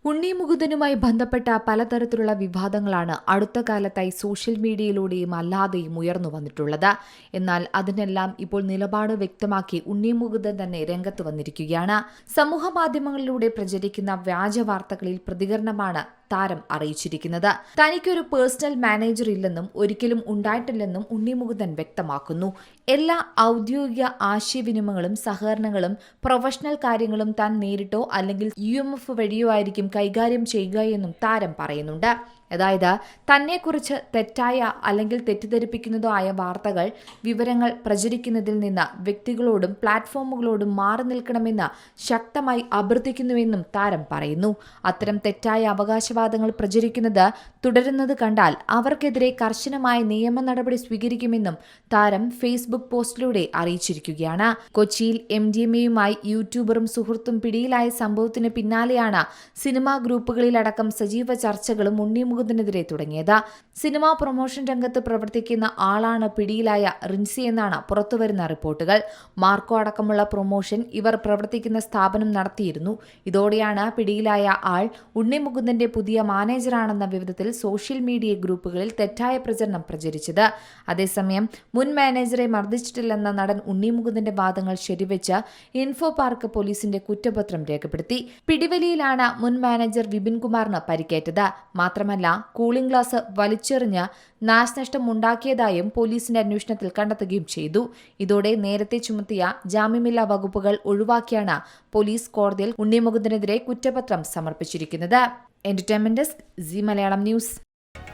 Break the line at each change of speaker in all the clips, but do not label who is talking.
ഉണ്ണി മുകുന്ദനുമായി ബന്ധപ്പെട്ട പലതരത്തിലുള്ള വിവാദങ്ങളാണ് അടുത്ത കാലത്തായി സോഷ്യൽ മീഡിയയിലൂടെയും അല്ലാതെയും ഉയർന്നു വന്നിട്ടുള്ളത്. എന്നാൽ അതിനെല്ലാം ഇപ്പോൾ നിലപാട് വ്യക്തമാക്കി ഉണ്ണി മുകുന്ദൻ തന്നെ രംഗത്ത് വന്നിരിക്കുകയാണ്. സമൂഹമാധ്യമങ്ങളിലൂടെ പ്രചരിക്കുന്ന വ്യാജ വാർത്തകളിൽ പ്രതികരണമാണ് താരം അറിയിച്ചിരിക്കുന്നത്. തനിക്കൊരു പേഴ്സണൽ മാനേജർ ഇല്ലെന്നും ഒരിക്കലും ഉണ്ടായിട്ടില്ലെന്നും ഉണ്ണി മുകുന്ദൻ വ്യക്തമാക്കുന്നു. എല്ലാ ഔദ്യോഗിക ആശയവിനിമയങ്ങളും സഹകരണങ്ങളും പ്രൊഫഷണൽ കാര്യങ്ങളും താൻ നേരിട്ടോ അല്ലെങ്കിൽ UMF വഴിയോ ആയിരിക്കും കൈകാര്യം ചെയ്യുക എന്നും താരം പറയുന്നുണ്ട്. അതായത് തന്നെക്കുറിച്ച് തെറ്റായ അല്ലെങ്കിൽ തെറ്റിദ്ധരിപ്പിക്കുന്നതോ ആയ വാർത്തകൾ, വിവരങ്ങൾ പ്രചരിക്കുന്നതിൽ നിന്ന് വ്യക്തികളോടും പ്ലാറ്റ്ഫോമുകളോടും മാറി നിൽക്കണമെന്ന് ശക്തമായി അഭ്യർത്ഥിക്കുന്നുവെന്നും താരം പറയുന്നു. അത്തരം തെറ്റായ അവകാശവാദങ്ങൾ പ്രചരിക്കുന്നത് തുടരുന്നത് കണ്ടാൽ അവർക്കെതിരെ കർശനമായ നിയമ നടപടി സ്വീകരിക്കുമെന്നും താരം ഫേസ്ബുക്ക് പോസ്റ്റിലൂടെ അറിയിച്ചിരിക്കുകയാണ്. കൊച്ചിയിൽ MDMAയുമായി യൂട്യൂബറും സുഹൃത്തും പിടിയിലായ സംഭവത്തിന് പിന്നാലെയാണ് സിനിമാ ഗ്രൂപ്പുകളിലടക്കം സജീവ ചർച്ചകളും ഉണ്ണി മുകുന്ദനെതിരെ തുടങ്ങിയത്. സിനിമാ പ്രൊമോഷൻ രംഗത്ത് പ്രവർത്തിക്കുന്ന ആളാണ് പിടിയിലായ റിൻസി എന്നാണ് പുറത്തുവരുന്ന റിപ്പോർട്ടുകൾ. മാർക്കോ അടക്കമുള്ള പ്രൊമോഷൻ ഇവർ പ്രവർത്തിക്കുന്ന സ്ഥാപനം നടത്തിയിരുന്നു. ഇതോടെയാണ് പിടിയിലായ ആൾ ഉണ്ണി മുകുന്ദന്റെ പുതിയ മാനേജറാണെന്ന വിധത്തിൽ സോഷ്യൽ മീഡിയ ഗ്രൂപ്പുകളിൽ തെറ്റായ പ്രചരണം പ്രചരിച്ചത്. അതേസമയം മുൻ മാനേജറെ മർദ്ദിച്ചിട്ടില്ലെന്ന നടൻ ഉണ്ണി മുകുന്ദന്റെ വാദങ്ങൾ ശരിവെച്ച് ഇൻഫോ പാർക്ക് പോലീസിന്റെ കുറ്റപത്രം രേഖപ്പെടുത്തി. പിടിവലിയിലാണ് മുൻ മാനേജർ വിപിൻ കുമാറിന് പരിക്കേറ്റത്. മാത്രമല്ല കൂളിംഗ് ഗ്ലാസ് വലിച്ചെറിഞ്ഞ് നാശനഷ്ടം ഉണ്ടാക്കിയതായും പോലീസിന്റെ അന്വേഷണത്തിൽ കണ്ടെത്തുകയും ചെയ്തു. ഇതോടെ നേരത്തെ ചുമത്തിയ ജാമ്യമില്ലാ വകുപ്പുകൾ ഒഴിവാക്കിയാണ് പോലീസ് കോടതിയിൽ ഉണ്ണി മുകുന്ദനെതിരെ കുറ്റപത്രം സമർപ്പിച്ചിരിക്കുന്നത്. Entertainment desk, Zee Malayalam news.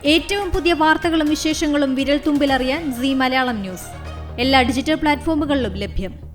ഏറ്റവും പുതിയ വാർത്തകളും വിശേഷങ്ങളും വിരൽ തുമ്പിലറിയാൻ സീ മലയാളം ന്യൂസ് എല്ലാ ഡിജിറ്റൽ പ്ലാറ്റ്ഫോമുകളിലും ലഭ്യം.